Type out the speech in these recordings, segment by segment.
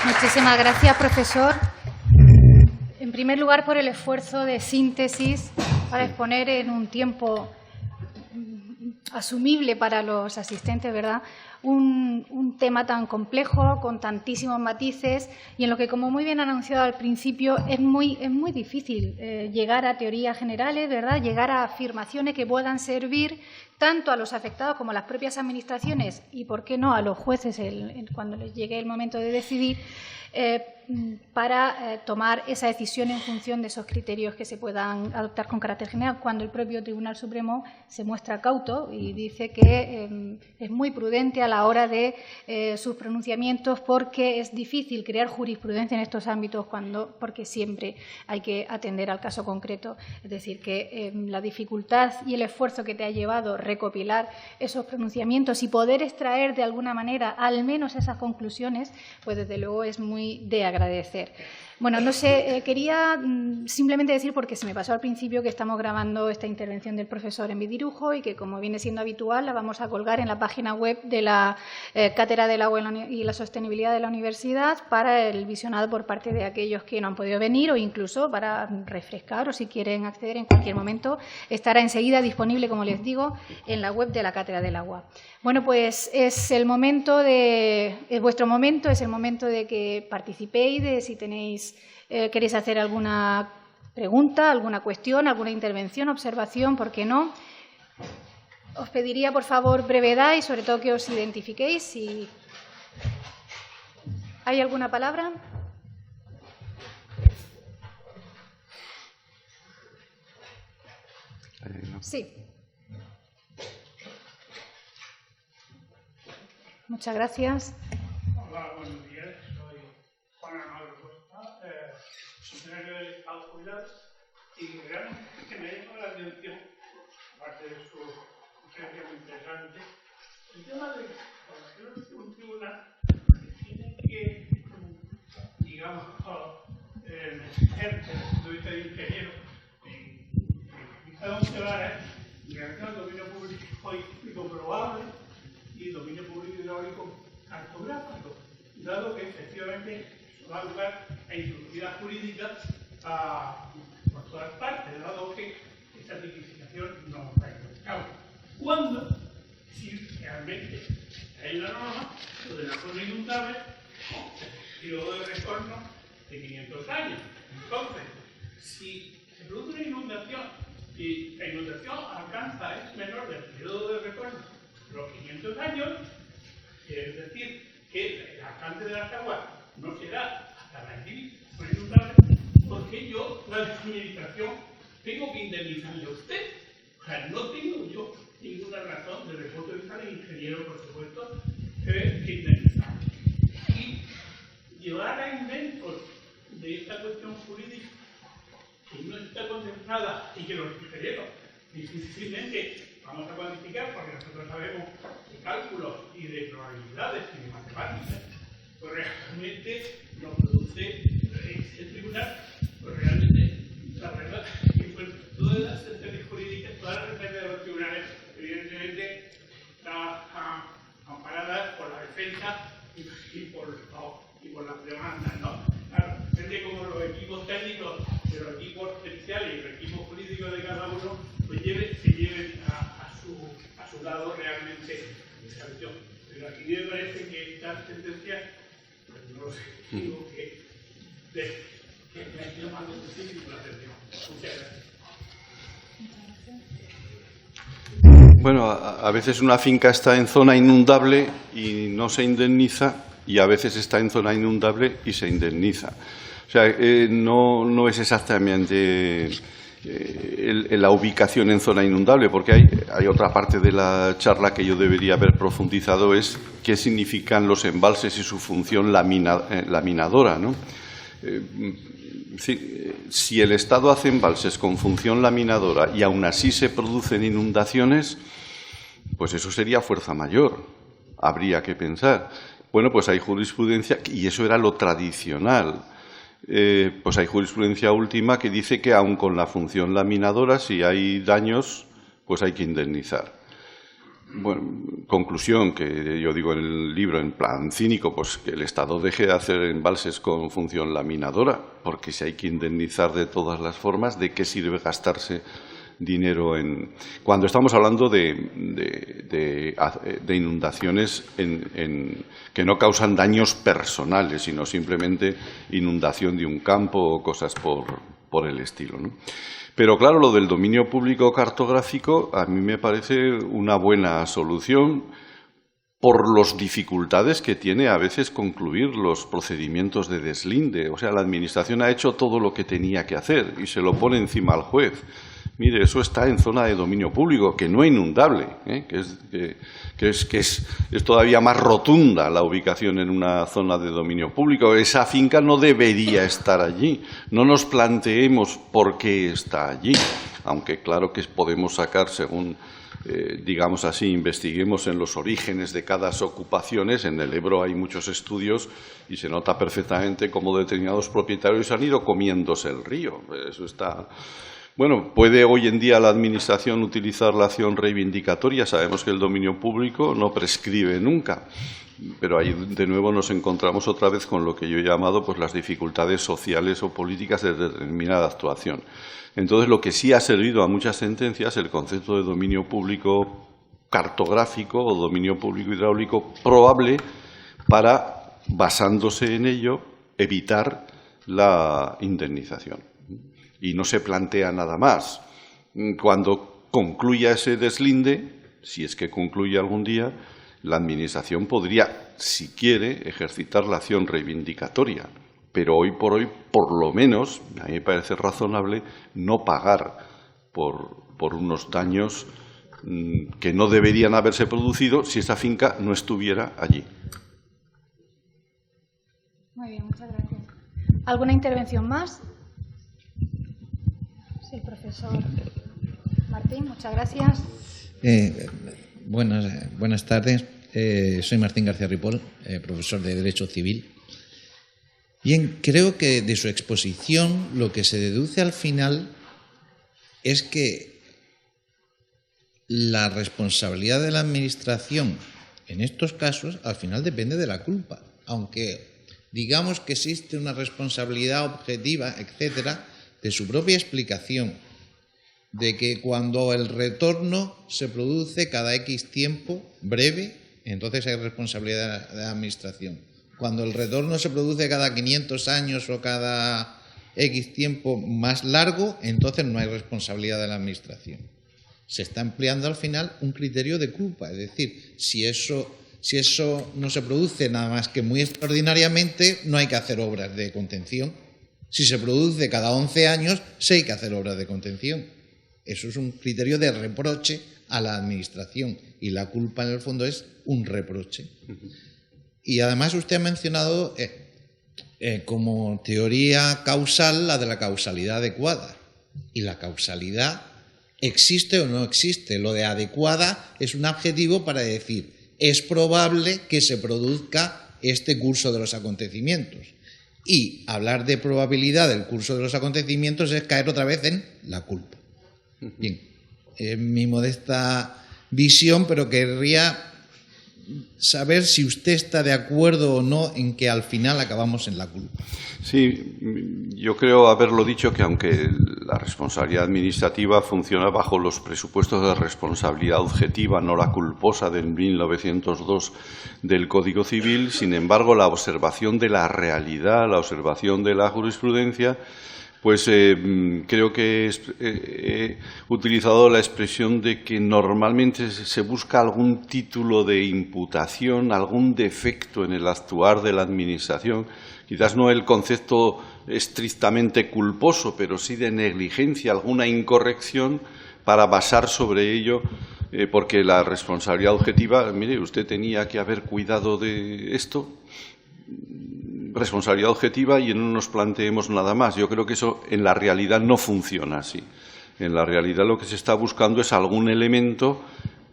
Muchísimas gracias, profesor. En primer lugar, por el esfuerzo de síntesis para exponer en un tiempo asumible para los asistentes, ¿verdad?, un tema tan complejo, con tantísimos matices y en lo que, como muy bien anunciado al principio, es muy difícil llegar a teorías generales, ¿verdad?, llegar a afirmaciones que puedan servir tanto a los afectados como a las propias administraciones y, ¿por qué no?, a los jueces cuando les llegue el momento de decidir, para tomar esa decisión en función de esos criterios que se puedan adoptar con carácter general, cuando el propio Tribunal Supremo se muestra cauto y dice que es muy prudente a la hora de sus pronunciamientos, porque es difícil crear jurisprudencia en estos ámbitos porque siempre hay que atender al caso concreto. Es decir, que la dificultad y el esfuerzo que te ha llevado recopilar esos pronunciamientos y poder extraer de alguna manera al menos esas conclusiones, pues desde luego es muy de agradecer. Bueno, no sé, quería simplemente decir, porque se me pasó al principio, que estamos grabando esta intervención del profesor en Vidirujo y que, como viene siendo habitual, la vamos a colgar en la página web de la Cátedra del Agua y la Sostenibilidad de la Universidad para el visionado por parte de aquellos que no han podido venir o incluso para refrescar o si quieren acceder en cualquier momento. Estará enseguida disponible, como les digo, en la web de la Cátedra del Agua. Bueno, pues es el momento es vuestro momento, es el momento de que participéis, de si queréis hacer alguna pregunta, alguna cuestión, alguna intervención, observación, ¿por qué no? Os pediría, por favor, brevedad y, sobre todo, que os identifiquéis. Si ¿hay alguna palabra? Sí. Muchas gracias. Hola, buenos días. Soy Juan Arnaldo Costa, funcionario del Estado Jubilado, y realmente que me ha llamado la atención, aparte de su conferencia muy interesante, el tema de que un tribunal tiene que, digamos, ejercer desde el punto de vista de ingeniero en cada un celular, realizar dominio público y comprobable y dominio público hidráulico cartográfico, dado que efectivamente eso da lugar a introducciones jurídicas por todas partes, dado que esa tipificación no está en cabo. Cuando, si realmente hay una norma sobre la zona inundable y luego de retorno de 500 años. Entonces, si se produce una inundación y la inundación alcanza, es menor del periodo de retorno, los 500 años, es decir, que el alcance de las aguas no será hasta la inundable, porque yo, la desmineralización, tengo que indemnizarle a usted. O sea, no tengo yo ninguna razón, desde el punto de vista del ingeniero, por supuesto, que indemnizar. Y llevar a inventos de esta cuestión jurídica que no está contemplada y que los ingenieros difícilmente vamos a cuantificar, porque nosotros sabemos de cálculos y de probabilidades y de matemáticas, pues realmente nos produce ese tribunal, pues realmente la verdad que pues, todas las sentencias jurídicas, todas las sentencias de los tribunales, evidentemente están amparadas por la defensa y por las demandas, ¿no? Claro, depende como los equipos técnicos de los equipos periciales y los equipos jurídicos de cada uno pues se lleven a su lado realmente esa cuestión. Pero aquí me parece que esta sentencia, pues no sé, digo que me ha llamado muchísimo la atención. Muchas gracias. Bueno, a veces una finca está en zona inundable y no se indemniza, y a veces está en zona inundable y se indemniza. O sea, no es exactamente la ubicación en zona inundable, porque hay otra parte de la charla que yo debería haber profundizado, es qué significan los embalses y su función laminadora, ¿no? Si el Estado hace embalses con función laminadora y aún así se producen inundaciones, pues eso sería fuerza mayor, habría que pensar. Bueno, pues hay jurisprudencia, y eso era lo tradicional. Pues hay jurisprudencia última que dice que aun con la función laminadora, si hay daños, pues hay que indemnizar. Bueno, conclusión que yo digo en el libro, en plan cínico, pues que el Estado deje de hacer embalses con función laminadora, porque si hay que indemnizar de todas las formas, ¿de qué sirve gastarse dinero en...? Cuando estamos hablando de inundaciones que no causan daños personales, sino simplemente inundación de un campo o cosas por el estilo, ¿no? Pero claro, lo del dominio público cartográfico a mí me parece una buena solución por las dificultades que tiene a veces concluir los procedimientos de deslinde. O sea, la Administración ha hecho todo lo que tenía que hacer y se lo pone encima al juez. Mire, eso está en zona de dominio público, que no es inundable, que es todavía más rotunda la ubicación en una zona de dominio público. Esa finca no debería estar allí. No nos planteemos por qué está allí, aunque claro que podemos sacar según, digamos así, investiguemos en los orígenes de cada ocupaciones. En el Ebro hay muchos estudios y se nota perfectamente cómo determinados propietarios han ido comiéndose el río. Eso está... Bueno, ¿puede hoy en día la Administración utilizar la acción reivindicatoria? Sabemos que el dominio público no prescribe nunca, pero ahí de nuevo nos encontramos otra vez con lo que yo he llamado pues, las dificultades sociales o políticas de determinada actuación. Entonces, lo que sí ha servido a muchas sentencias, el concepto de dominio público cartográfico o dominio público hidráulico probable para, basándose en ello, evitar la indemnización. Y no se plantea nada más. Cuando concluya ese deslinde, si es que concluye algún día, la Administración podría, si quiere, ejercitar la acción reivindicatoria. Pero hoy por hoy, por lo menos, a mí me parece razonable no pagar por unos daños que no deberían haberse producido si esa finca no estuviera allí. Muy bien, muchas gracias. ¿Alguna intervención más? Sí, profesor Martín, muchas gracias. Buenas tardes. Soy Martín García Ripoll, profesor de Derecho Civil. Bien, creo que de su exposición lo que se deduce al final es que la responsabilidad de la Administración en estos casos al final depende de la culpa. Aunque digamos que existe una responsabilidad objetiva, etcétera, de su propia explicación, de que cuando el retorno se produce cada X tiempo breve, entonces hay responsabilidad de la Administración. Cuando el retorno se produce cada 500 años o cada X tiempo más largo, entonces no hay responsabilidad de la Administración. Se está empleando al final un criterio de culpa, es decir, si eso no se produce nada más que muy extraordinariamente, no hay que hacer obras de contención. Si se produce cada 11 años, sí hay que hacer obras de contención. Eso es un criterio de reproche a la Administración y la culpa en el fondo es un reproche. Y además usted ha mencionado como teoría causal la de la causalidad adecuada. Y la causalidad existe o no existe. Lo de adecuada es un adjetivo para decir es probable que se produzca este curso de los acontecimientos. Y hablar de probabilidad del curso de los acontecimientos es caer otra vez en la culpa. Bien, es mi modesta visión, pero querría saber si usted está de acuerdo o no en que al final acabamos en la culpa. Sí, yo creo haberlo dicho que aunque la responsabilidad administrativa funciona bajo los presupuestos de responsabilidad objetiva, no la culposa del 1902 del Código Civil, sin embargo, la observación de la realidad, la observación de la jurisprudencia, pues creo que he utilizado la expresión de que normalmente se busca algún título de imputación, algún defecto en el actuar de la Administración, quizás no el concepto estrictamente culposo, pero sí de negligencia, alguna incorrección para basar sobre ello, porque la responsabilidad objetiva, mire, usted tenía que haber cuidado de esto, responsabilidad objetiva y no nos planteemos nada más. Yo creo que eso en la realidad no funciona así. En la realidad lo que se está buscando es algún elemento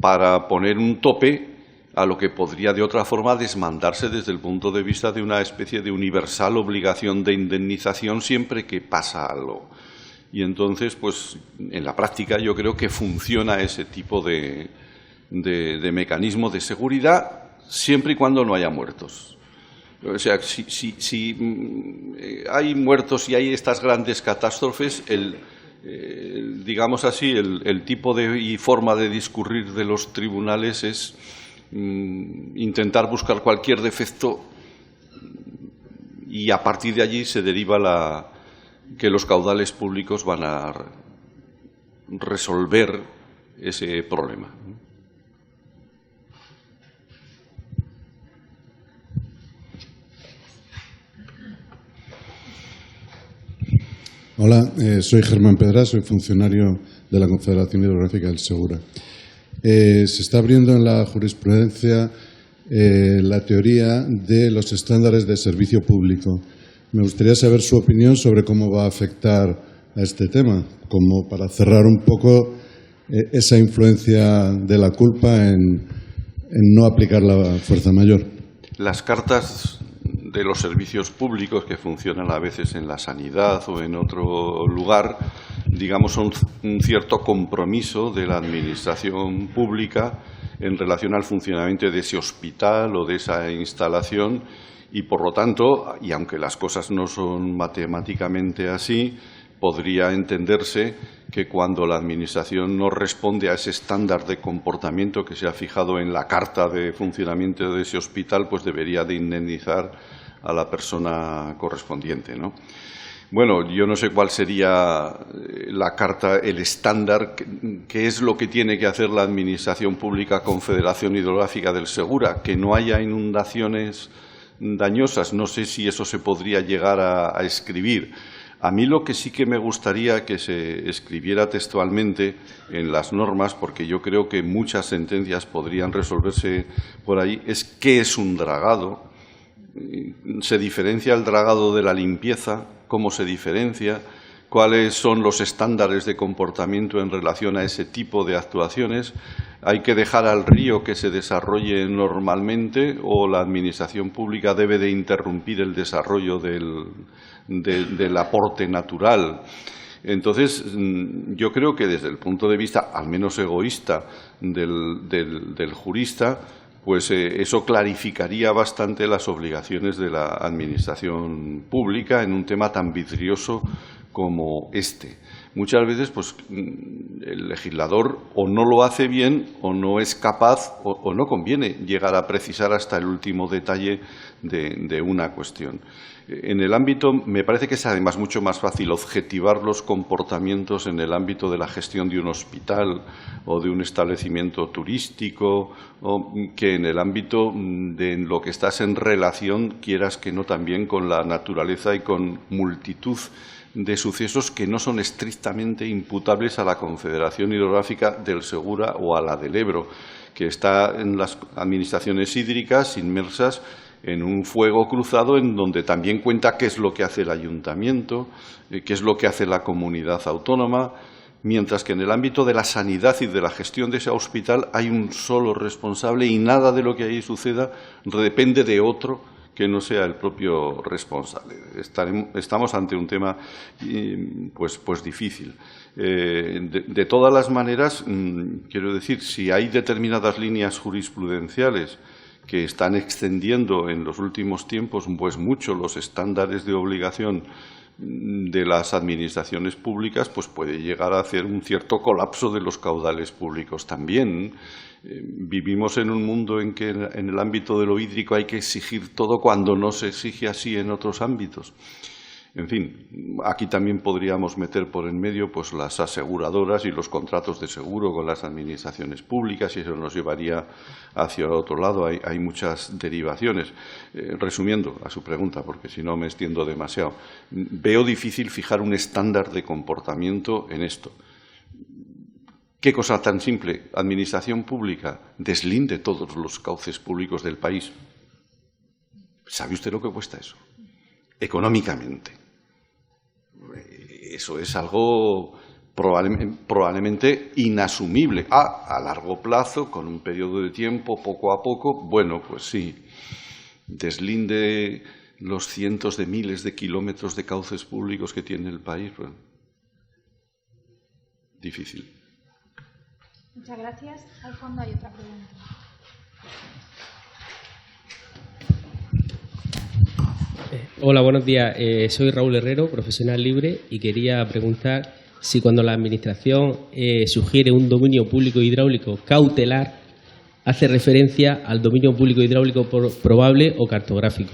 para poner un tope a lo que podría de otra forma desmandarse desde el punto de vista de una especie de universal obligación de indemnización siempre que pasa algo. Y entonces, pues en la práctica yo creo que funciona ese tipo de de mecanismo de seguridad, siempre y cuando no haya muertos. O sea, si hay muertos y hay estas grandes catástrofes, digamos así, el tipo y forma de discurrir de los tribunales es intentar buscar cualquier defecto y a partir de allí se deriva que los caudales públicos van a resolver ese problema. Hola, soy Germán Pedra, soy funcionario de la Confederación Hidrográfica del Segura. Se está abriendo en la jurisprudencia la teoría de los estándares de servicio público. Me gustaría saber su opinión sobre cómo va a afectar a este tema, como para cerrar un poco esa influencia de la culpa en no aplicar la fuerza mayor. Las cartas de los servicios públicos que funcionan a veces en la sanidad o en otro lugar, digamos, son un cierto compromiso de la administración pública en relación al funcionamiento de ese hospital o de esa instalación y, por lo tanto, y aunque las cosas no son matemáticamente así, podría entenderse que cuando la Administración no responde a ese estándar de comportamiento que se ha fijado en la carta de funcionamiento de ese hospital, pues debería de indemnizar a la persona correspondiente, ¿no? Bueno, yo no sé cuál sería la carta, el estándar, qué es lo que tiene que hacer la Administración Pública Confederación Hidrográfica del Segura, que no haya inundaciones dañosas. No sé si eso se podría llegar a escribir. A mí lo que sí que me gustaría que se escribiera textualmente en las normas, porque yo creo que muchas sentencias podrían resolverse por ahí, es qué es un dragado. Se diferencia el dragado de la limpieza, cómo se diferencia, cuáles son los estándares de comportamiento en relación a ese tipo de actuaciones. ¿Hay que dejar al río que se desarrolle normalmente o la Administración Pública debe de interrumpir el desarrollo del aporte natural? Entonces, yo creo que desde el punto de vista, al menos egoísta, del jurista, pues eso clarificaría bastante las obligaciones de la Administración Pública en un tema tan vidrioso como este. Muchas veces pues, el legislador o no lo hace bien o no es capaz o no conviene llegar a precisar hasta el último detalle de una cuestión. En el ámbito, me parece que es además mucho más fácil objetivar los comportamientos en el ámbito de la gestión de un hospital o de un establecimiento turístico que en el ámbito de lo que estás en relación, quieras que no, también con la naturaleza y con multitud de sucesos que no son estrictamente imputables a la Confederación Hidrográfica del Segura o a la del Ebro, que está en las administraciones hídricas inmersas en un fuego cruzado en donde también cuenta qué es lo que hace el ayuntamiento, qué es lo que hace la comunidad autónoma, mientras que en el ámbito de la sanidad y de la gestión de ese hospital hay un solo responsable y nada de lo que ahí suceda depende de otro que no sea el propio responsable. Estamos ante un tema pues difícil. De todas las maneras, quiero decir, si hay determinadas líneas jurisprudenciales que están extendiendo en los últimos tiempos pues mucho los estándares de obligación de las administraciones públicas, pues puede llegar a hacer un cierto colapso de los caudales públicos también. Vivimos en un mundo en que en el ámbito de lo hídrico hay que exigir todo cuando no se exige así en otros ámbitos. En fin, aquí también podríamos meter por en medio pues, las aseguradoras y los contratos de seguro con las administraciones públicas y eso nos llevaría hacia otro lado. Hay muchas derivaciones. Resumiendo a su pregunta, porque si no me extiendo demasiado, veo difícil fijar un estándar de comportamiento en esto. ¿Qué cosa tan simple? Administración pública, deslinde todos los cauces públicos del país. ¿Sabe usted lo que cuesta eso? Económicamente. Eso es algo probablemente inasumible. A largo plazo, con un periodo de tiempo, poco a poco, bueno, pues sí, deslinde los cientos de miles de kilómetros de cauces públicos que tiene el país. Bueno, difícil. Muchas gracias. Al fondo hay otra pregunta. Hola, buenos días. Soy Raúl Herrero, profesional libre, y quería preguntar si cuando la Administración sugiere un dominio público hidráulico cautelar, hace referencia al dominio público hidráulico probable o cartográfico.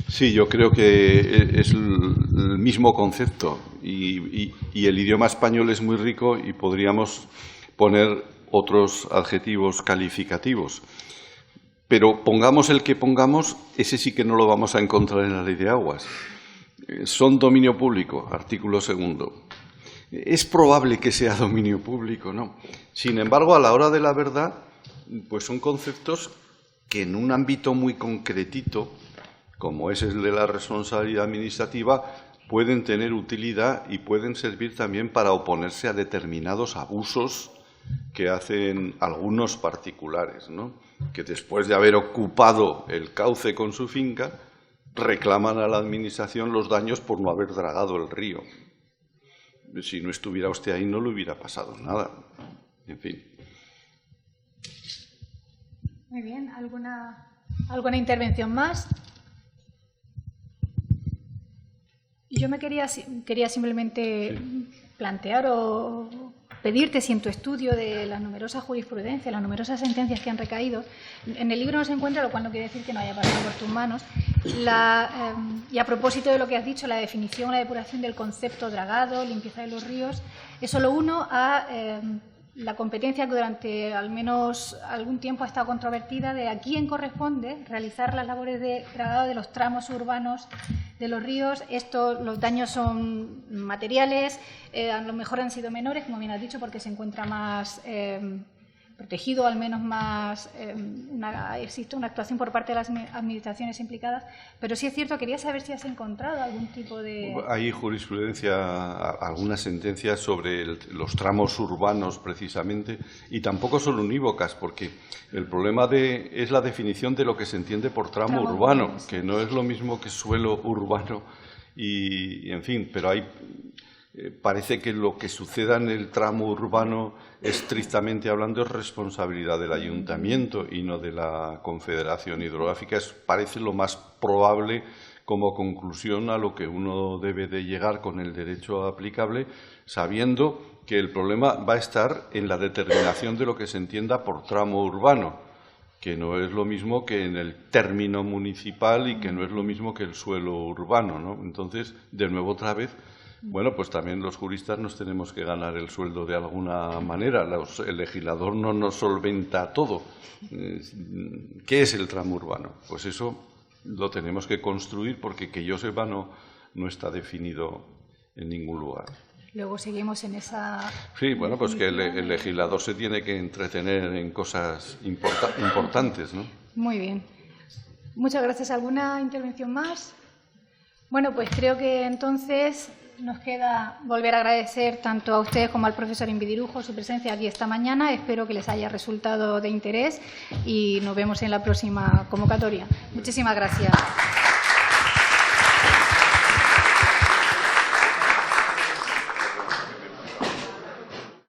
Sí, yo creo que es el mismo concepto y el idioma español es muy rico y podríamos poner otros adjetivos calificativos. Pero pongamos el que pongamos, ese sí que no lo vamos a encontrar en la Ley de Aguas. Son dominio público, artículo 2. Es probable que sea dominio público, ¿no? Sin embargo, a la hora de la verdad, pues son conceptos que en un ámbito muy concretito, como es el de la responsabilidad administrativa, pueden tener utilidad y pueden servir también para oponerse a determinados abusos que hacen algunos particulares, ¿no? Que después de haber ocupado el cauce con su finca, reclaman a la Administración los daños por no haber dragado el río. Si no estuviera usted ahí, no le hubiera pasado nada. En fin. Muy bien. ¿Alguna intervención más? Yo me quería simplemente plantear o pedirte si en tu estudio de la numerosa jurisprudencia, las numerosas sentencias que han recaído, en el libro no se encuentra, lo cual no quiere decir que no haya pasado por tus manos, y a propósito de lo que has dicho, la definición, la depuración del concepto dragado, limpieza de los ríos, es solo uno a la competencia que durante al menos algún tiempo ha estado controvertida de a quién corresponde realizar las labores de dragado de los tramos urbanos de los ríos. Los daños son materiales, a lo mejor han sido menores, como bien has dicho, porque se encuentra más protegido, al menos más existe una actuación por parte de las administraciones implicadas, pero sí es cierto, quería saber si has encontrado algún tipo de... Hay jurisprudencia, algunas sentencias sobre los tramos urbanos precisamente, y tampoco son unívocas, porque el problema es la definición de lo que se entiende por tramo urbano, que no es lo mismo que suelo urbano, y en fin, pero hay... Parece que lo que suceda en el tramo urbano, estrictamente hablando, es responsabilidad del ayuntamiento y no de la Confederación Hidrográfica. Parece lo más probable como conclusión a lo que uno debe de llegar con el derecho aplicable, sabiendo que el problema va a estar en la determinación de lo que se entienda por tramo urbano, que no es lo mismo que en el término municipal y que no es lo mismo que el suelo urbano, ¿no? Entonces, de nuevo, otra vez, bueno, pues también los juristas nos tenemos que ganar el sueldo de alguna manera. El legislador no nos solventa todo. ¿Qué es el tramo urbano? Pues eso lo tenemos que construir porque, que yo sepa, no está definido en ningún lugar. Luego seguimos en esa... Sí, bueno, pues que el legislador se tiene que entretener en cosas importantes, ¿no? Muy bien. Muchas gracias. ¿Alguna intervención más? Bueno, pues creo que entonces nos queda volver a agradecer tanto a ustedes como al profesor Invidirujo su presencia aquí esta mañana. Espero que les haya resultado de interés y nos vemos en la próxima convocatoria. Muchísimas gracias.